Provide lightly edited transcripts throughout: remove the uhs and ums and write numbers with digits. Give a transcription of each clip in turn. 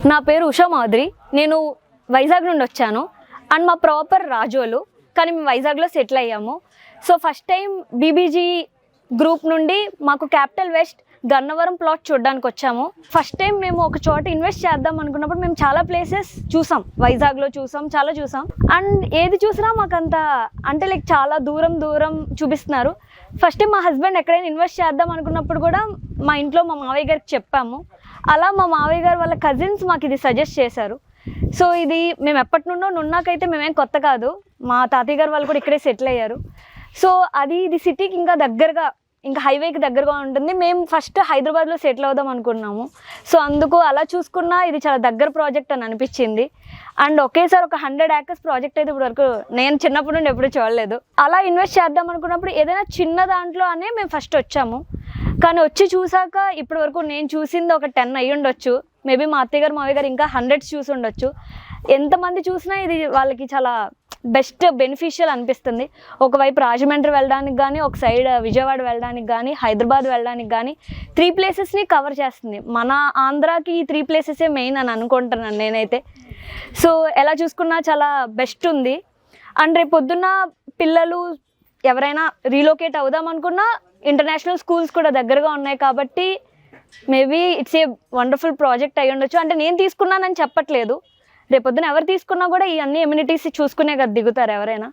నా పేరు ఉషా మాధురి. నేను వైజాగ్ నుండి వచ్చాను అండ్ మా ప్రాపర్ రాజోలు, కానీ మేము వైజాగ్లో సెటిల్ అయ్యాము. So first time BBG group నుండి మాకు క్యాపిటల్ వెస్ట్ గన్నవరం ప్లాట్ చూడడానికి వచ్చాము. ఫస్ట్ టైం మేము ఒక చోట ఇన్వెస్ట్ చేద్దాం అనుకున్నప్పుడు మేము చాలా ప్లేసెస్ చూసాం, వైజాగ్లో చాలా చూసాం. అండ్ ఏది చూసినా మాకంత అంటే లైక్ చాలా దూరం చూపిస్తున్నారు. ఫస్ట్ టైం మా హస్బెండ్ ఎక్కడైనా ఇన్వెస్ట్ చేద్దాం అనుకున్నప్పుడు కూడా మా ఇంట్లో మా మావయ్య గారికి చెప్పాము. అలా మా మావయ్య గారు వాళ్ళ కజిన్స్ మాకు ఇది సజెస్ట్ చేశారు. సో ఇది మేము ఎప్పటి నుండో నున్నాకైతే మేమేం కొత్త కాదు, మా తాతయ్య గారు వాళ్ళు కూడా ఇక్కడే సెటిల్ అయ్యారు. సో ఇది సిటీకి ఇంకా దగ్గరగా, ఇంకా హైవేకి దగ్గరగా ఉంటుంది. మేము ఫస్ట్ హైదరాబాద్లో సెటిల్ అవుదాం అనుకున్నాము. సో అందుకు అలా చూసుకున్నా ఇది చాలా దగ్గర ప్రాజెక్ట్ అని అనిపించింది. అండ్ ఒకేసారి ఒక 100 acres ప్రాజెక్ట్ అయితే ఇప్పుడు వరకు నేను చిన్నప్పటి నుండి ఎప్పుడు చూడలేదు. అలా ఇన్వెస్ట్ చేద్దాం అనుకున్నప్పుడు ఏదైనా చిన్న దాంట్లో అనే మేము ఫస్ట్ వచ్చాము. కానీ వచ్చి చూసాక ఇప్పటి వరకు నేను చూసింది ఒక 10 అయ్యి ఉండొచ్చు. మేబీ మా అత్తయ్య గారు మావయ్య గారు ఇంకా 100s చూసి ఉండొచ్చు. ఎంతమంది చూసినా ఇది వాళ్ళకి చాలా బెస్ట్ బెనిఫిషియల్ అనిపిస్తుంది. ఒకవైపు రాజమండ్రి వెళ్ళడానికి కానీ, ఒక సైడ్ విజయవాడ వెళ్ళడానికి కానీ, హైదరాబాద్ వెళ్ళడానికి కానీ 3 ప్లేసెస్ని కవర్ చేస్తుంది. మన ఆంధ్రాకి ఈ 3 ప్లేసెసే మెయిన్ అని అనుకుంటున్నాను నేనైతే. సో ఎలా చూసుకున్నా చాలా బెస్ట్ ఉంది. అండ్ రేపు పొద్దున్న పిల్లలు ఎవరైనా రీలోకేట్ అవుదాం అనుకున్నా ఇంటర్నేషనల్ స్కూల్స్ కూడా దగ్గరగా ఉన్నాయి కాబట్టి maybe it's a wonderful project అయ్యి ఉండొచ్చు. అంటే నేను తీసుకున్నానని చెప్పట్లేదు, రేపొద్దున ఎవరు తీసుకున్నా కూడా ఈ అన్ని ఎమ్యూనిటీస్ చూసుకునే కదా దిగుతారు ఎవరైనా.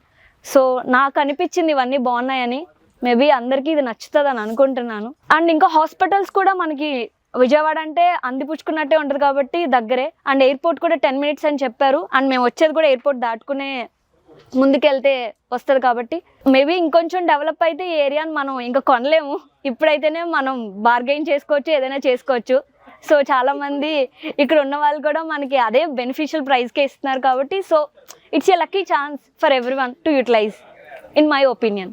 సో నాకు అనిపించింది ఇవన్నీ బాగున్నాయని. మేబీ అందరికీ ఇది నచ్చుతుందని అనుకుంటున్నాను. అండ్ ఇంకా హాస్పిటల్స్ కూడా మనకి విజయవాడ అంటే అందిపుచ్చుకున్నట్టే ఉంటుంది కాబట్టి దగ్గరే. అండ్ ఎయిర్పోర్ట్ కూడా 10 minutes అని చెప్పారు. అండ్ మేము వచ్చేది కూడా ఎయిర్పోర్ట్ దాటుకునే ముందుకెళ్తే వస్తుంది కాబట్టి మేబీ ఇంకొంచెం డెవలప్ అయితే ఈ ఏరియాని మనం ఇంకా కొనలేము. ఇప్పుడైతేనే మనం బార్గెయిన్ చేసుకోవచ్చు, ఏదైనా చేసుకోవచ్చు. సో చాలామంది ఇక్కడ ఉన్న వాళ్ళు కూడా మనకి అదే బెనిఫిషియల్ ప్రైస్కే ఇస్తున్నారు కాబట్టి so it's a lucky chance for everyone to utilize in my opinion.